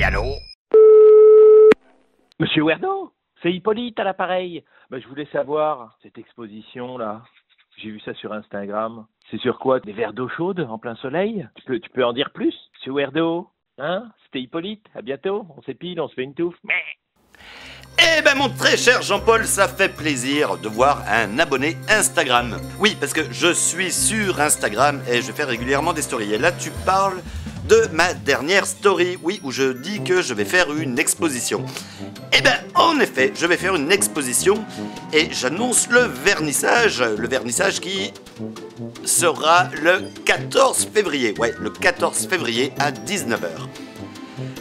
allô? Monsieur Werdo, c'est Hippolyte à l'appareil. Je voulais savoir, cette exposition-là, j'ai vu ça sur Instagram. C'est sur quoi? Des verres d'eau chaude en plein soleil? Tu peux en dire plus? Monsieur Werdo, hein? C'était Hippolyte, à bientôt. On s'épile, on se fait une touffe. Eh ben mon très cher Jean-Paul, ça fait plaisir de voir un abonné Instagram. Oui, parce que je suis sur Instagram et je fais régulièrement des stories. Et là, tu parles de ma dernière story, oui, où je dis que je vais faire une exposition. Eh ben, en effet, je vais faire une exposition et j'annonce le vernissage qui sera le 14 février. Ouais, le 14 février à 19h.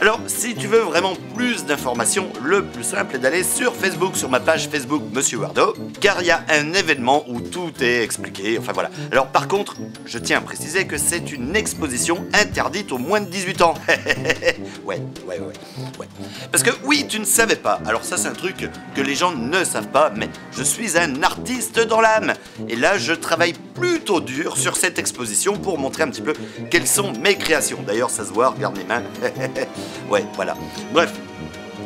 Alors, si tu veux vraiment plus d'informations, le plus simple est d'aller sur Facebook, sur ma page Facebook Monsieur Werdo, car il y a un événement où tout est expliqué, enfin voilà. Alors par contre, je tiens à préciser que c'est une exposition interdite aux moins de 18 ans. Ouais. Parce que oui, tu ne savais pas, alors ça c'est un truc que les gens ne savent pas, mais je suis un artiste dans l'âme. Et là, je travaille plutôt dur sur cette exposition pour montrer un petit peu quelles sont mes créations. D'ailleurs, ça se voit, regarde mes mains. Ouais, voilà. Bref.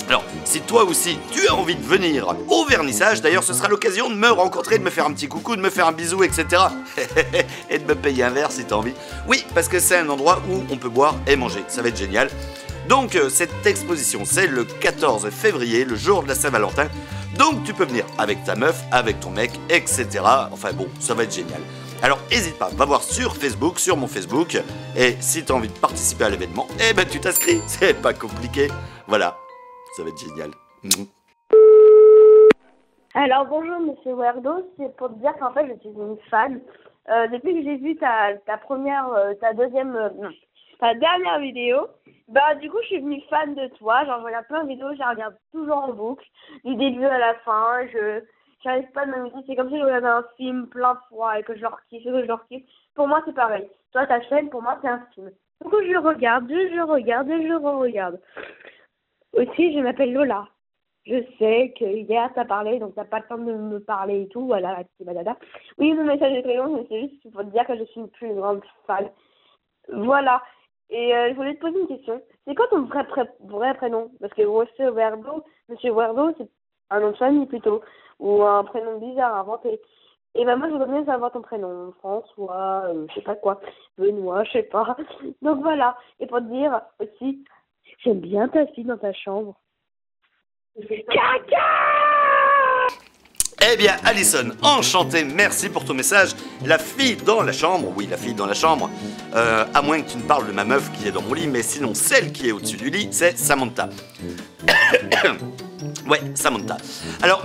Alors, si toi aussi, tu as envie de venir au vernissage, d'ailleurs, ce sera l'occasion de me rencontrer, de me faire un petit coucou, de me faire un bisou, etc. Et de me payer un verre si t'as envie. Oui, parce que c'est un endroit où on peut boire et manger. Ça va être génial. Donc, cette exposition, c'est le 14 février, le jour de la Saint-Valentin. Donc, tu peux venir avec ta meuf, avec ton mec, etc. Enfin bon, ça va être génial. Alors n'hésite pas, va voir sur Facebook, sur mon Facebook, et si tu as envie de participer à l'événement, eh ben tu t'inscris, c'est pas compliqué. Voilà, ça va être génial. Alors bonjour Monsieur Werdo, c'est pour te dire qu'en fait je suis une fan. Depuis que j'ai vu ta dernière vidéo, du coup je suis devenue fan de toi. Genre je regarde plein de vidéos, je la regarde toujours en boucle, du début à la fin. J'arrive pas de m'amuser, c'est comme si je regardais un film plein de fois et que je le rekiffe. Pour moi, c'est pareil. Toi, ta chaîne, pour moi, c'est un film. Du coup, je regarde et je re-regarde. Aussi, je m'appelle Lola. Je sais que hier, t'as parlé, donc t'as pas le temps de me parler et tout. Voilà, la petite badada. Oui, mon message est très long, mais c'est juste pour te dire que je suis une plus grande fan. Voilà. Et je voulais te poser une question. C'est quoi ton vrai prénom? Parce que Monsieur Werdo, c'est un nom de famille plutôt, ou un prénom bizarre inventé. Et moi, je voudrais bien savoir ton prénom. François, je sais pas quoi, Benoît, je sais pas. Donc voilà. Et pour te dire aussi, j'aime bien ta fille dans ta chambre. Caca! Eh bien, Alison, enchanté, merci pour ton message. La fille dans la chambre, oui, la fille dans la chambre, à moins que tu ne parles de ma meuf qui est dans mon lit, mais sinon, celle qui est au-dessus du lit, c'est Samantha. Ouais, Samantha. Alors,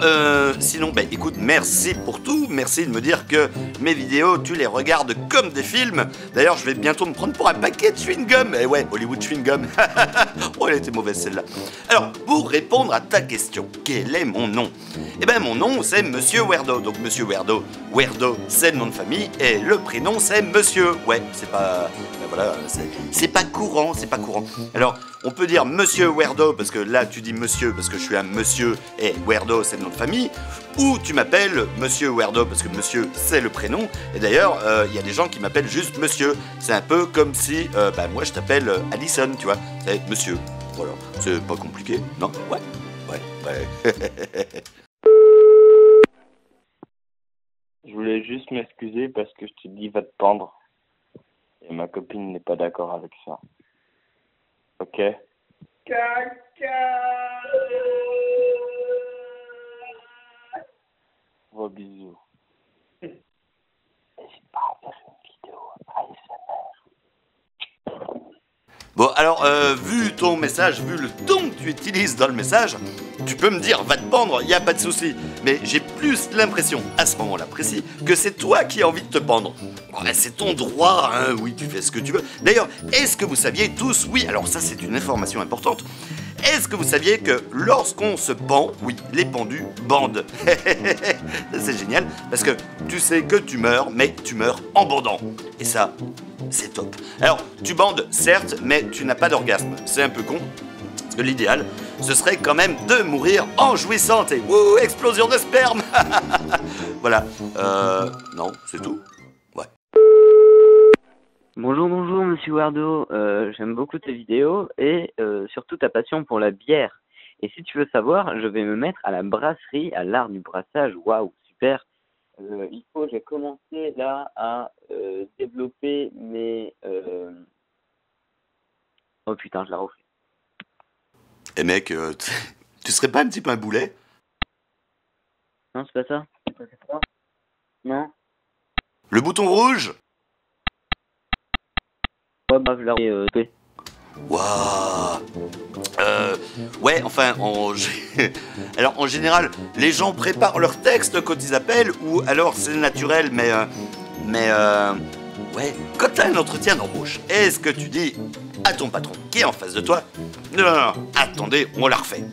sinon, écoute, merci pour tout. Merci de me dire que mes vidéos, tu les regardes comme des films. D'ailleurs, je vais bientôt me prendre pour un paquet de chewing-gum. Eh ouais, Hollywood chewing-gum. Oh, elle était mauvaise celle-là. Alors, pour répondre à ta question, quel est mon nom? Eh ben, mon nom, c'est Monsieur Werdo. Donc, Monsieur Werdo, Werdo, c'est le nom de famille. Et le prénom, c'est Monsieur. Ouais, c'est pas... voilà, c'est pas courant, c'est pas courant. Alors, on peut dire Monsieur Werdo, parce que là, tu dis Monsieur, parce que je suis un monsieur, et Werdo, c'est le nom de famille. Ou tu m'appelles Monsieur Werdo, parce que Monsieur, c'est le prénom. Et d'ailleurs, il y a des gens qui m'appellent juste Monsieur. C'est un peu comme si, moi, je t'appelle Alison, tu vois. C'est Monsieur. Voilà, c'est pas compliqué, non? Ouais. Je voulais juste m'excuser parce que je t'ai dit va te pendre. Et ma copine n'est pas d'accord avec ça. Ok? Caca! Gros bisous. N'hésite pas à faire une vidéo ASMR. Bon, alors, vu ton message, vu le ton que tu utilises dans le message, tu peux me dire, va te pendre, y a pas de souci. Mais j'ai plus l'impression, à ce moment-là précis, que c'est toi qui as envie de te pendre. Bon, c'est ton droit, hein, oui, tu fais ce que tu veux. D'ailleurs, est-ce que vous saviez tous, oui, alors ça c'est une information importante, est-ce que vous saviez que lorsqu'on se pend, oui, les pendus bandent? C'est génial, parce que tu sais que tu meurs, mais tu meurs en bandant. Et ça, c'est top. Alors, tu bandes, certes, mais tu n'as pas d'orgasme. C'est un peu con. Parce que l'idéal, ce serait quand même de mourir en jouissante. Et wouh, explosion de sperme. Voilà. Non, c'est tout. Ouais. Bonjour, bonjour, monsieur Wardo. J'aime beaucoup tes vidéos et surtout ta passion pour la bière. Et si tu veux savoir, je vais me mettre à la brasserie, à l'art du brassage. Waouh, super. J'ai commencé là à développer mes... Oh putain, je la refais. Eh mec, tu serais pas un petit peu un boulet? Non, c'est pas ça. C'est pas ça. Non. Le bouton rouge? Ouais, bah, je la refais. Waouh. Ouais, enfin, alors en général, les gens préparent leur texte quand ils appellent, ou alors c'est naturel, mais ouais, quand t'as un entretien d'embauche, est-ce que tu dis à ton patron qui est en face de toi, non, attendez, on la refait.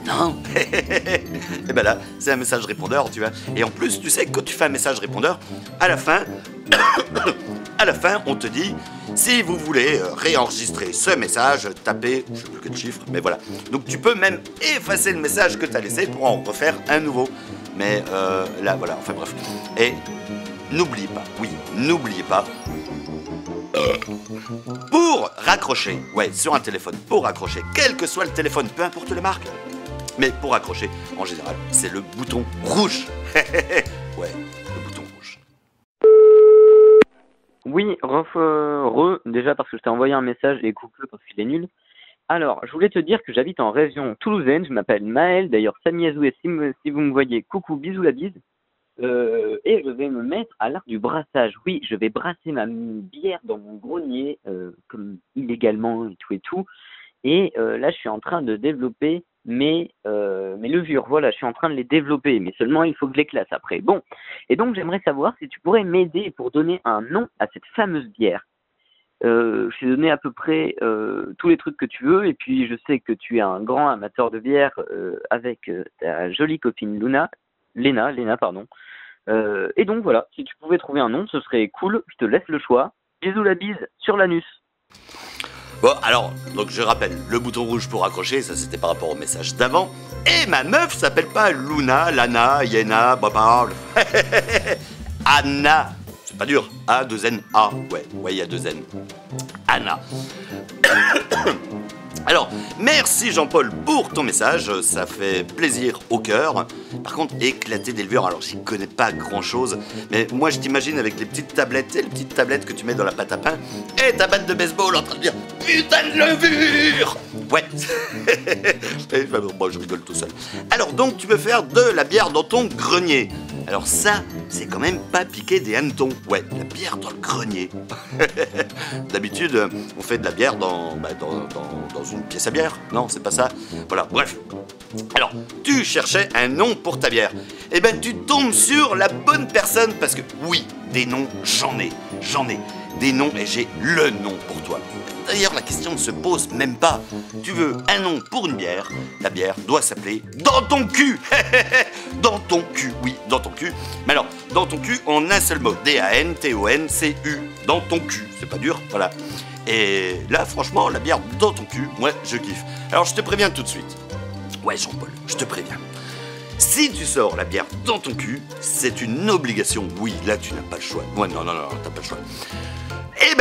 Non. Et ben là, c'est un message répondeur, tu vois. Et en plus, tu sais, quand tu fais un message répondeur, à la fin, on te dit, si vous voulez réenregistrer ce message, tapez, je sais plus quel chiffre, mais voilà. Donc tu peux même effacer le message que tu as laissé pour en refaire un nouveau. Mais là, voilà, enfin bref. Et n'oubliez pas, pour raccrocher, ouais, sur un téléphone, pour raccrocher, quel que soit le téléphone, peu importe les marques, mais pour raccrocher, en général, c'est le bouton rouge. Ouais, le bouton rouge. Oui, déjà parce que je t'ai envoyé un message et coupe-le parce qu'il est nul. Alors, je voulais te dire que j'habite en région toulousaine, je m'appelle Maël, d'ailleurs Samy Azou, et si vous me voyez, coucou, bisous la bise. Et je vais me mettre à l'art du brassage. Oui, je vais brasser ma bière dans mon grenier, comme illégalement et tout. Et là, je suis en train de développer mes levures. Voilà, je suis en train de les développer, mais seulement il faut que je les classe après. Bon, et donc j'aimerais savoir si tu pourrais m'aider pour donner un nom à cette fameuse bière. Je t'ai donné à peu près tous les trucs que tu veux, et puis je sais que tu es un grand amateur de bière avec ta jolie copine Léna, pardon. Et donc voilà, si tu pouvais trouver un nom, ce serait cool, je te laisse le choix. Bisous la bise sur l'anus. Bon, alors, donc je rappelle, le bouton rouge pour accrocher, ça c'était par rapport au message d'avant. Et ma meuf s'appelle pas Luna, Lana, Yena, Baba. Anna. C'est pas dur. A, 2 N, A. Ouais, il y a 2 N. Anna. Alors, merci Jean-Paul pour ton message, ça fait plaisir au cœur. Par contre, éclater des levures, alors j'y connais pas grand-chose, mais moi je t'imagine avec les petites tablettes, les petites tablettes que tu mets dans la pâte à pain, et ta batte de baseball en train de dire « Putain de levure !» Ouais. Et, moi je rigole tout seul. Alors donc tu veux faire de la bière dans ton grenier. Alors ça, c'est quand même pas piquer des hannetons. Ouais, la bière dans le grenier. D'habitude, on fait de la bière dans une pièce à bière. Non, c'est pas ça. Voilà, bref. Alors, tu cherchais un nom pour ta bière. Eh ben, tu tombes sur la bonne personne parce que, oui, des noms, j'en ai. Des noms et j'ai le nom pour toi. D'ailleurs, la question ne se pose même pas. Tu veux un nom pour une bière, la bière doit s'appeler Dans ton cul. Dans ton cul, oui, dans ton cul. Mais alors, dans ton cul en un seul mot. D-A-N-T-O-N-C-U. Dans ton cul, c'est pas dur, voilà. Et là, franchement, la bière dans ton cul, moi, je kiffe. Alors, je te préviens tout de suite. Ouais, Jean-Paul, je te préviens. Si tu sors la bière dans ton cul, c'est une obligation. Oui, là, tu n'as pas le choix. Ouais, non, t'as pas le choix. Eh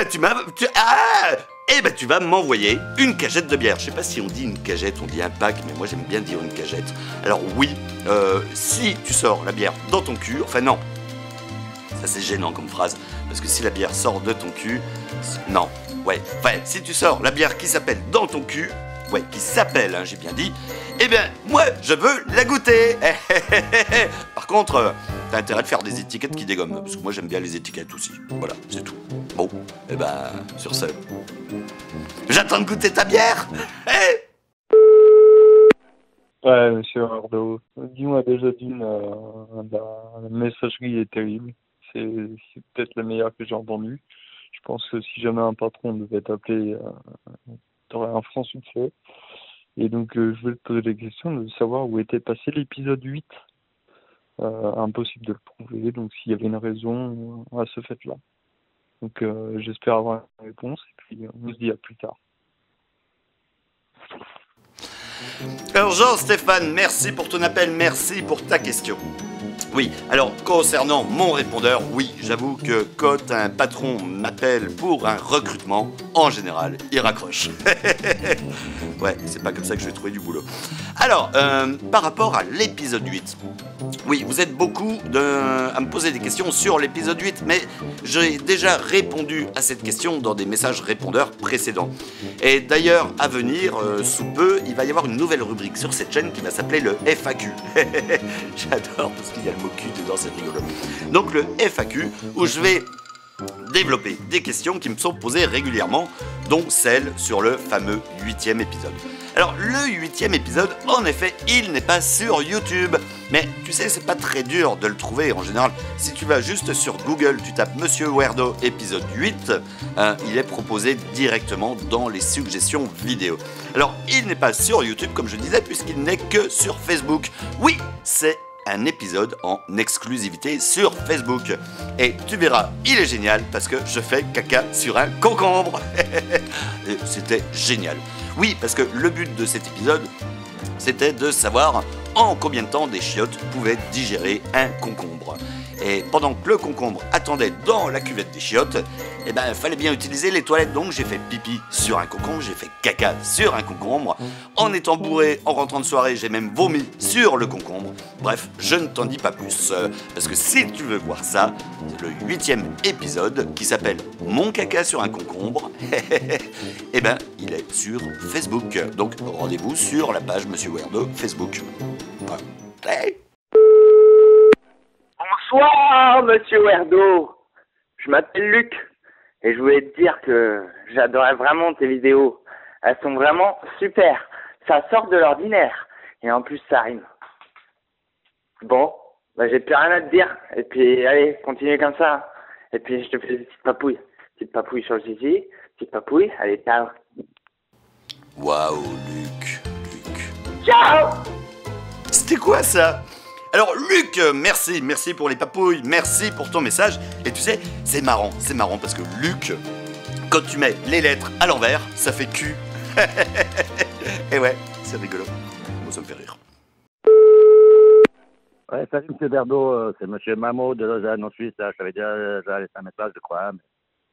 ben, tu vas m'envoyer une cagette de bière. Je sais pas si on dit une cagette, on dit un pack, mais moi j'aime bien dire une cagette. Alors oui, si tu sors la bière dans ton cul, enfin non, ça c'est gênant comme phrase, parce que si la bière sort de ton cul, non, ouais, enfin, si tu sors la bière qui s'appelle dans ton cul, ouais, qui s'appelle, hein, j'ai bien dit, eh bien, moi, je veux la goûter. Par contre, t'as intérêt de faire des étiquettes qui dégomment, parce que moi, j'aime bien les étiquettes aussi. Voilà, c'est tout. Bon, eh ben, sur ce, j'attends de goûter ta bière. Ouais, monsieur Ardo, dis-moi déjà la messagerie est terrible. C'est peut-être la meilleure que j'ai entendue. Je pense que si jamais un patron devait t'appeler, t'aurais un franc succès. Et donc, je voulais te poser la question de savoir où était passé l'épisode 8. Impossible de le trouver, donc s'il y avait une raison à ce fait-là. Donc, j'espère avoir une réponse, et puis on se dit à plus tard. Alors Jean-Stéphane, merci pour ton appel, merci pour ta question. Oui, alors concernant mon répondeur, oui, j'avoue que quand un patron m'appelle pour un recrutement, en général, il raccroche. Ouais, c'est pas comme ça que je vais trouver du boulot. Alors, par rapport à l'épisode 8, oui, vous êtes beaucoup à me poser des questions sur l'épisode 8, mais j'ai déjà répondu à cette question dans des messages répondeurs précédents. Et d'ailleurs, à venir, sous peu, il va y avoir une nouvelle rubrique sur cette chaîne qui va s'appeler le FAQ. J'adore parce qu'il y a le mot cul dedans, c'est rigolo. Donc le FAQ, où je vais développer des questions qui me sont posées régulièrement, dont celle sur le fameux 8e épisode. Alors le 8e épisode, en effet, il n'est pas sur YouTube, mais tu sais, c'est pas très dur de le trouver en général. Si tu vas juste sur Google, tu tapes Monsieur Werdo épisode 8, il est proposé directement dans les suggestions vidéo. Alors il n'est pas sur YouTube, comme je disais, puisqu'il n'est que sur Facebook. Oui, c'est un épisode en exclusivité sur Facebook. Et tu verras, il est génial parce que je fais caca sur un concombre. C'était génial. Oui, parce que le but de cet épisode, c'était de savoir en combien de temps des chiottes pouvaient digérer un concombre. Et pendant que le concombre attendait dans la cuvette des chiottes, il fallait bien utiliser les toilettes. Donc j'ai fait pipi sur un concombre, j'ai fait caca sur un concombre. En étant bourré, en rentrant de soirée, j'ai même vomi sur le concombre. Bref, je ne t'en dis pas plus. Parce que si tu veux voir ça, c'est le 8e épisode qui s'appelle Mon caca sur un concombre. Il est sur Facebook. Donc rendez-vous sur la page Monsieur Werdo Facebook. Hey. Bonsoir, Monsieur Werdo. Je m'appelle Luc et je voulais te dire que j'adorais vraiment tes vidéos. Elles sont vraiment super. Ça sort de l'ordinaire et en plus ça rime. Bon, j'ai plus rien à te dire. Et puis allez, continue comme ça. Et puis je te fais des petites papouilles. Petite papouille sur le zizi, petite papouille. Allez, ciao. Waouh, Luc. Ciao. C'était quoi ça ? Alors Luc, merci pour les papouilles, merci pour ton message. Et tu sais, c'est marrant parce que Luc, quand tu mets les lettres à l'envers, ça fait Q. Et ouais, c'est rigolo. Moi, ça me fait rire. Ouais, salut M. Werdo, c'est M. Mamo de Lausanne en Suisse. Là. Je t'avais déjà laissé un message, je crois. Mais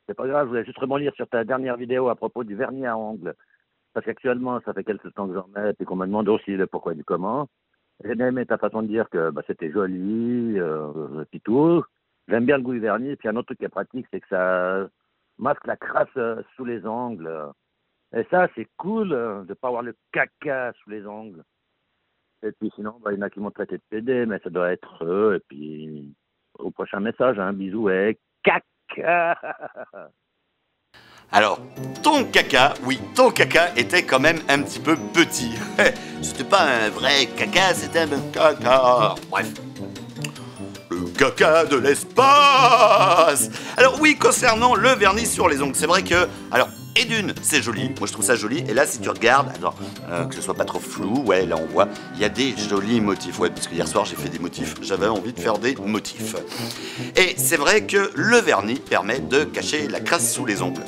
c'est pas grave, je voulais juste rebondir sur ta dernière vidéo à propos du vernis à ongles. Parce qu'actuellement, ça fait quelques temps que j'en mets et qu'on me demande aussi le pourquoi et du comment. J'ai bien aimé ta façon de dire que c'était joli, puis tout. J'aime bien le goût du vernis. Puis un autre truc qui est pratique, c'est que ça masque la crasse sous les ongles. Et ça, c'est cool de ne pas avoir le caca sous les ongles. Et puis sinon, il y en a qui m'ont traité de PD, mais ça doit être eux. Et puis au prochain message, bisous et caca. Alors, ton caca était quand même un petit peu petit. C'était pas un vrai caca, c'était un caca. Bref. Le caca de l'espace. Alors oui, concernant le vernis sur les ongles, c'est vrai que... Alors, et d'une, c'est joli. Moi, je trouve ça joli. Et là, si tu regardes, que ce soit pas trop flou, ouais, là, on voit, il y a des jolis motifs. Ouais, parce que hier soir, j'ai fait des motifs. J'avais envie de faire des motifs. Et c'est vrai que le vernis permet de cacher la crasse sous les ongles.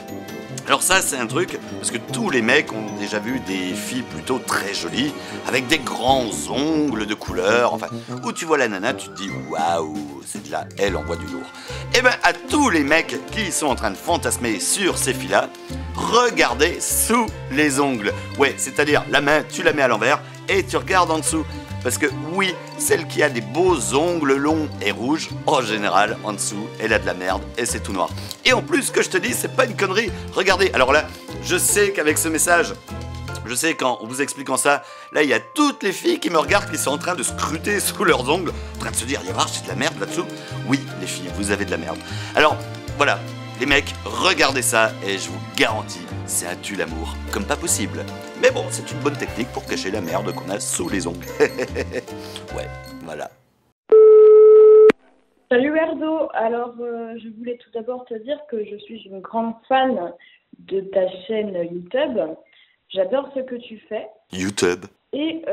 Alors ça, c'est un truc, parce que tous les mecs ont déjà vu des filles plutôt très jolies, avec des grands ongles de couleur, où tu vois la nana, tu te dis, waouh, c'est de là, elle envoie du lourd. Et à tous les mecs qui sont en train de fantasmer sur ces filles-là, regardez sous les ongles. Ouais, c'est-à-dire, la main, tu la mets à l'envers, et tu regardes en dessous. Parce que oui, celle qui a des beaux ongles longs et rouges, en général, en dessous, elle a de la merde et c'est tout noir. Et en plus, ce que je te dis, c'est pas une connerie. Regardez, alors là, je sais qu'avec ce message, je sais qu'en vous expliquant ça, là, il y a toutes les filles qui me regardent, qui sont en train de scruter sous leurs ongles, en train de se dire, il y a voir, j'ai de la merde là-dessous. Oui, les filles, vous avez de la merde. Alors, voilà, les mecs, regardez ça et je vous garantis, c'est un tue l'amour, comme pas possible. Mais bon, c'est une bonne technique pour cacher la merde qu'on a sous les ongles. Ouais, voilà. Salut Werdo, alors je voulais tout d'abord te dire que je suis une grande fan de ta chaîne YouTube. J'adore ce que tu fais. YouTube. Et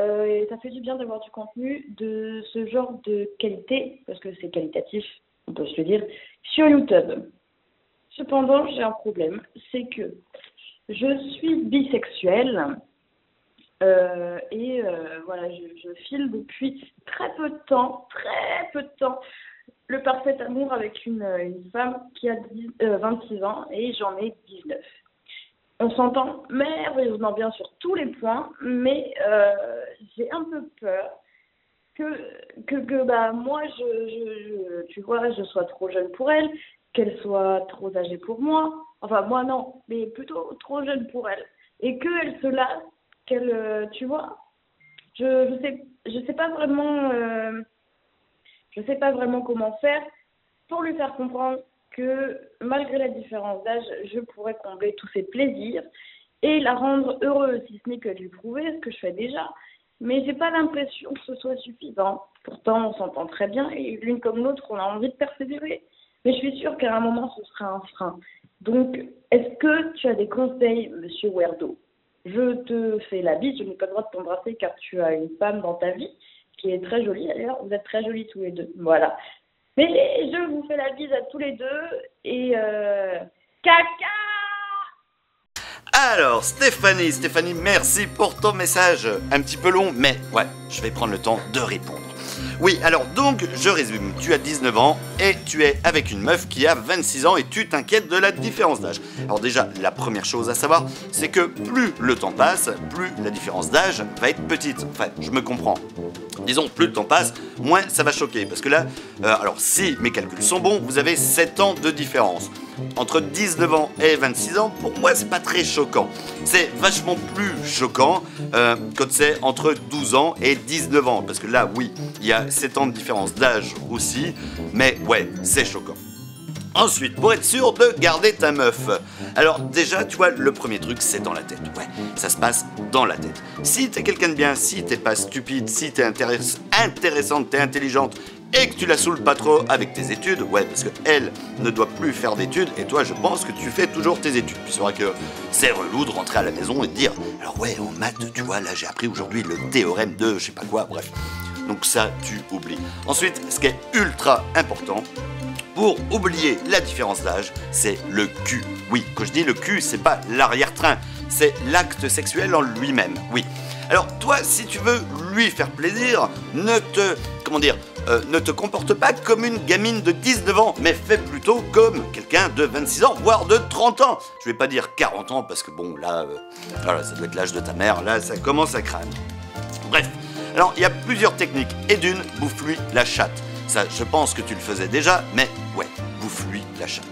ça fait du bien d'avoir du contenu de ce genre de qualité, parce que c'est qualitatif, on peut se le dire, sur YouTube. Cependant, j'ai un problème, c'est que je suis bisexuelle Voilà, je file depuis très peu de temps, le parfait amour avec une femme qui a 26 ans et j'en ai 19. On s'entend merveilleusement bien sur tous les points, mais j'ai un peu peur que moi, tu vois, je sois trop jeune pour elle, qu'elle soit trop âgée pour moi. Enfin, moi non, mais plutôt trop jeune pour elle. Et qu'elle se lasse, tu vois, je sais pas vraiment, je sais pas vraiment comment faire pour lui faire comprendre que malgré la différence d'âge, je pourrais combler tous ses plaisirs et la rendre heureuse, si ce n'est que lui prouver ce que je fais déjà. Mais j'ai pas l'impression que ce soit suffisant. Pourtant, on s'entend très bien et l'une comme l'autre, on a envie de persévérer. Mais je suis sûre qu'à un moment, ce sera un frein. Donc, est-ce que tu as des conseils, Monsieur Werdo? Je te fais la bise, je n'ai pas le droit de t'embrasser car tu as une femme dans ta vie qui est très jolie d'ailleurs. Vous êtes très jolis tous les deux. Voilà. Mais je vous fais la bise à tous les deux et caca! Alors, Stéphanie, merci pour ton message. Un petit peu long, mais ouais, je vais prendre le temps de répondre. Oui, alors donc, je résume. Tu as 19 ans et tu es avec une meuf qui a 26 ans et tu t'inquiètes de la différence d'âge. Alors déjà, la première chose à savoir, c'est que plus le temps passe, plus la différence d'âge va être petite. Enfin, je me comprends. Disons, plus le temps passe, moins ça va choquer. Parce que là, alors si mes calculs sont bons, vous avez 7 ans de différence. Entre 19 ans et 26 ans, pour moi, c'est pas très choquant. C'est vachement plus choquant quand c'est entre 12 ans et 19 ans. Parce que là, oui, il y a 7 ans de différence d'âge aussi. Mais ouais, c'est choquant. Ensuite, pour être sûr de garder ta meuf. Alors déjà, tu vois, le premier truc, c'est dans la tête. Ouais, ça se passe dans la tête. Si t'es quelqu'un de bien, si t'es pas stupide, si t'es intéressante, t'es intelligente, et que tu la saoules pas trop avec tes études, ouais, parce qu'elle ne doit plus faire d'études, et toi, je pense que tu fais toujours tes études. Puis c'est vrai que c'est relou de rentrer à la maison et de dire, alors ouais, en maths, tu vois, là, j'ai appris aujourd'hui le théorème de je sais pas quoi, bref. Donc ça, tu oublies. Ensuite, ce qui est ultra important, pour oublier la différence d'âge, c'est le cul. Oui, quand je dis le cul, c'est pas l'arrière-train, c'est l'acte sexuel en lui-même, oui. Alors toi, si tu veux lui faire plaisir, ne te comporte pas comme une gamine de 19 ans, mais fais plutôt comme quelqu'un de 26 ans, voire de 30 ans. Je vais pas dire 40 ans, parce que bon, là, voilà, ça doit être l'âge de ta mère, là, ça commence à craindre. Bref, alors il y a plusieurs techniques, et d'une, bouffe-lui la chatte. Ça, je pense que tu le faisais déjà, mais ouais, bouffe-lui la chatte.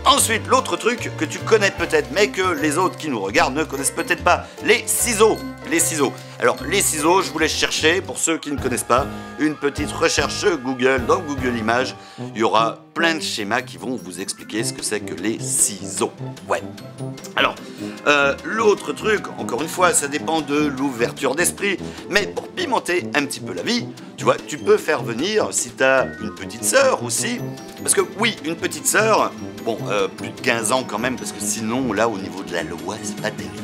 Ensuite, l'autre truc que tu connais peut-être, mais que les autres qui nous regardent ne connaissent peut-être pas, les ciseaux. Les ciseaux. Alors, les ciseaux, je vous laisse chercher, pour ceux qui ne connaissent pas, une petite recherche Google, dans Google Images, il y aura plein de schémas qui vont vous expliquer ce que c'est que les ciseaux. Ouais. Alors, l'autre truc, encore une fois, ça dépend de l'ouverture d'esprit, mais pour pimenter un petit peu la vie, tu vois, tu peux faire venir, si t'as une petite sœur aussi, parce que oui, une petite sœur, bon, plus de 15 ans quand même, parce que sinon, là, au niveau de la loi, c'est pas terrible.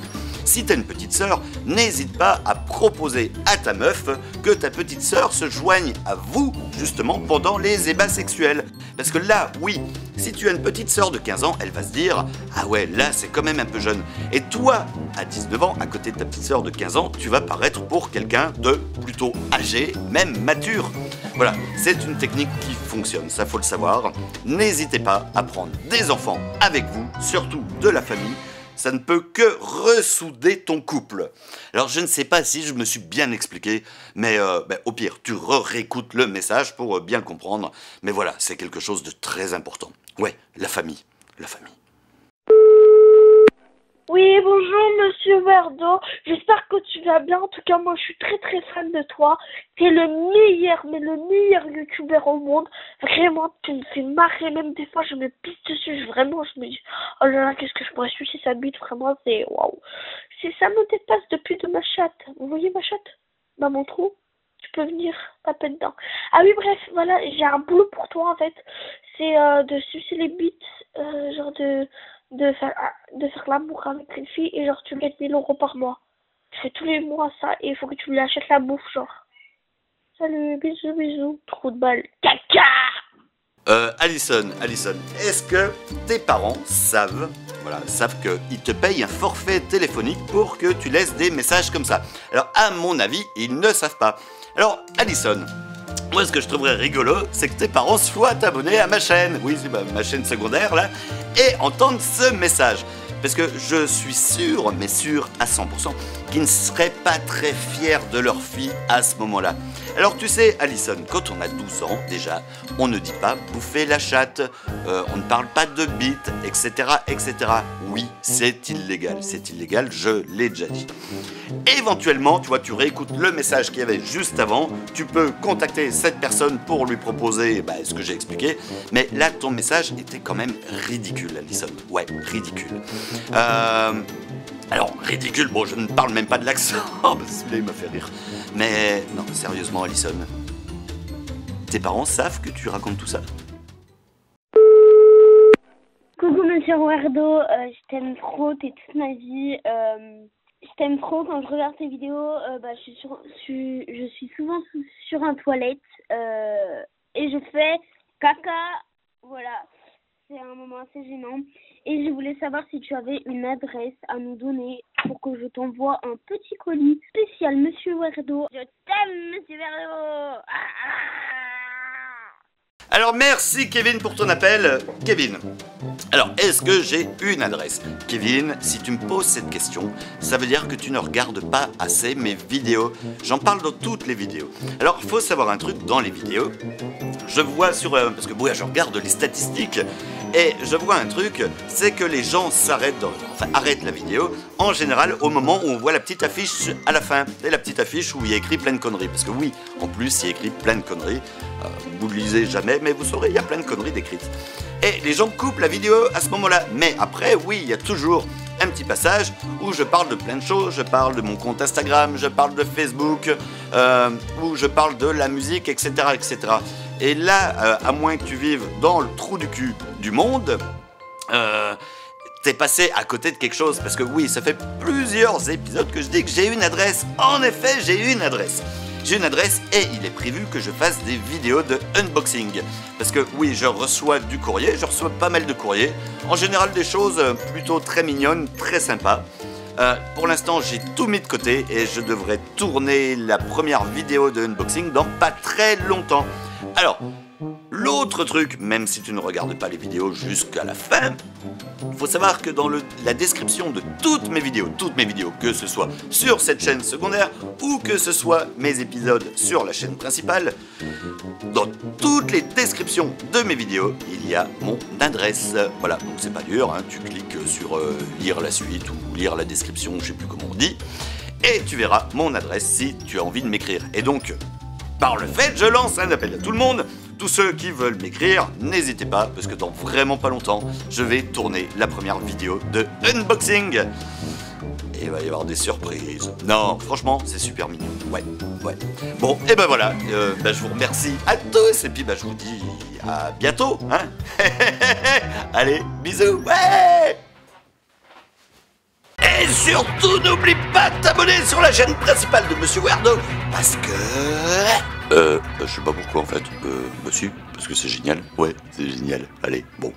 Si t'as une petite sœur, n'hésite pas à proposer à ta meuf que ta petite sœur se joigne à vous, justement, pendant les ébats sexuels. Parce que là, oui, si tu as une petite sœur de 15 ans, elle va se dire « Ah ouais, là, c'est quand même un peu jeune. » Et toi, à 19 ans, à côté de ta petite sœur de 15 ans, tu vas paraître pour quelqu'un de plutôt âgé, même mature. Voilà, c'est une technique qui fonctionne, ça faut le savoir. N'hésitez pas à prendre des enfants avec vous, surtout de la famille. Ça ne peut que ressouder ton couple. Alors je ne sais pas si je me suis bien expliqué, mais au pire, tu réécoutes le message pour bien le comprendre. Mais voilà, c'est quelque chose de très important. Ouais, la famille, la famille. Oui, bonjour Monsieur Werdo, j'espère que tu vas bien. En tout cas, moi je suis très très fan de toi. T'es le meilleur, mais le meilleur youtubeur au monde. Vraiment, tu me fais marrer, même des fois je me pisse dessus, vraiment je me dis oh là là, qu'est-ce que je pourrais sucer sa bite, vraiment c'est waouh. Ça me dépasse depuis de ma chatte. Vous voyez ma chatte? Bah mon trou, tu peux venir taper dedans. Ah oui, bref, voilà, j'ai un boulot pour toi en fait. C'est de sucer les bites, genre de faire l'amour avec une fille et genre tu gagnes 1000 € par mois. Tu fais tous les mois ça et il faut que tu lui achètes la bouffe genre. Salut, bisous, bisous, trou de balle, caca. Alison, est-ce que tes parents savent Voilà, savent qu'ils te payent un forfait téléphonique pour que tu laisses des messages comme ça. Alors, à mon avis, ils ne savent pas. Alors, Alison, moi, ce que je trouverais rigolo, c'est que tes parents soient abonnés à ma chaîne. Oui, c'est ma chaîne secondaire, là. Et entendent ce message. Parce que je suis sûr, mais sûr à 100%, qu'ils ne seraient pas très fiers de leur fille à ce moment-là. Alors tu sais, Alison, quand on a 12 ans, déjà, on ne dit pas bouffer la chatte, on ne parle pas de bite, etc., etc. Oui, c'est illégal, je l'ai déjà dit. Éventuellement, tu vois, tu réécoutes le message qu'il y avait juste avant, tu peux contacter cette personne pour lui proposer ce que j'ai expliqué, mais là, ton message était quand même ridicule, Alison. Ouais, ridicule. Alors, ridicule, bon, je ne parle même pas de l'accent, celui-là, il m'a fait rire. Mais, non, sérieusement, Alison, tes parents savent que tu racontes tout ça? Coucou Monsieur Werdo, je t'aime trop, t'es toute ma vie. Je t'aime trop quand je regarde tes vidéos. Je suis souvent sur un toilette et je fais caca. Voilà, c'est un moment assez gênant. Et je voulais savoir si tu avais une adresse à nous donner pour que je t'envoie un petit colis spécial Monsieur Werdo. Je t'aime Monsieur Werdo. Alors merci Kevin pour ton appel. Kevin, alors est-ce que j'ai une adresse? Kevin, si tu me poses cette question, ça veut dire que tu ne regardes pas assez mes vidéos. J'en parle dans toutes les vidéos. Alors il faut savoir un truc dans les vidéos. Je vois parce que je regarde les statistiques et je vois un truc, c'est que les gens arrêtent la vidéo en général au moment où on voit la petite affiche à la fin. C'est la petite affiche où il y a écrit plein de conneries. Parce que oui, en plus il y a écrit plein de conneries. Vous ne le lisez jamais, mais vous saurez, il y a plein de conneries décrites. Et les gens coupent la vidéo à ce moment-là. Mais après, oui, il y a toujours un petit passage où je parle de plein de choses. Je parle de mon compte Instagram, je parle de Facebook, où je parle de la musique, etc., etc. Et là, à moins que tu vives dans le trou du cul du monde, t'es passé à côté de quelque chose. Parce que oui, ça fait plusieurs épisodes que je dis que j'ai une adresse. En effet, j'ai une adresse. J'ai une adresse et il est prévu que je fasse des vidéos de unboxing. Parce que oui, je reçois du courrier, je reçois pas mal de courriers. En général, des choses plutôt très mignonnes, très sympas. Pour l'instant, j'ai tout mis de côté et je devrais tourner la première vidéo de unboxing dans pas très longtemps. Alors, l'autre truc, même si tu ne regardes pas les vidéos jusqu'à la fin, il faut savoir que dans la description de toutes mes vidéos, que ce soit sur cette chaîne secondaire ou que ce soit mes épisodes sur la chaîne principale, dans toutes les descriptions de mes vidéos, il y a mon adresse. Voilà, donc c'est pas dur, hein, tu cliques sur lire la suite ou lire la description, je sais plus comment on dit, et tu verras mon adresse si tu as envie de m'écrire. Et donc, par le fait, je lance un appel à tout le monde. Tous ceux qui veulent m'écrire, n'hésitez pas, parce que dans vraiment pas longtemps, je vais tourner la première vidéo de unboxing. Et il va y avoir des surprises. Non, franchement, c'est super mignon. Ouais. Bon, et ben voilà, je vous remercie à tous, et puis je vous dis à bientôt, hein. Allez, bisous, ouais. Et surtout, n'oublie pas de t'abonner sur la chaîne principale de Monsieur Werdo, parce que... je sais pas pourquoi en fait. Si, parce que c'est génial. Ouais, c'est génial. Allez, bon.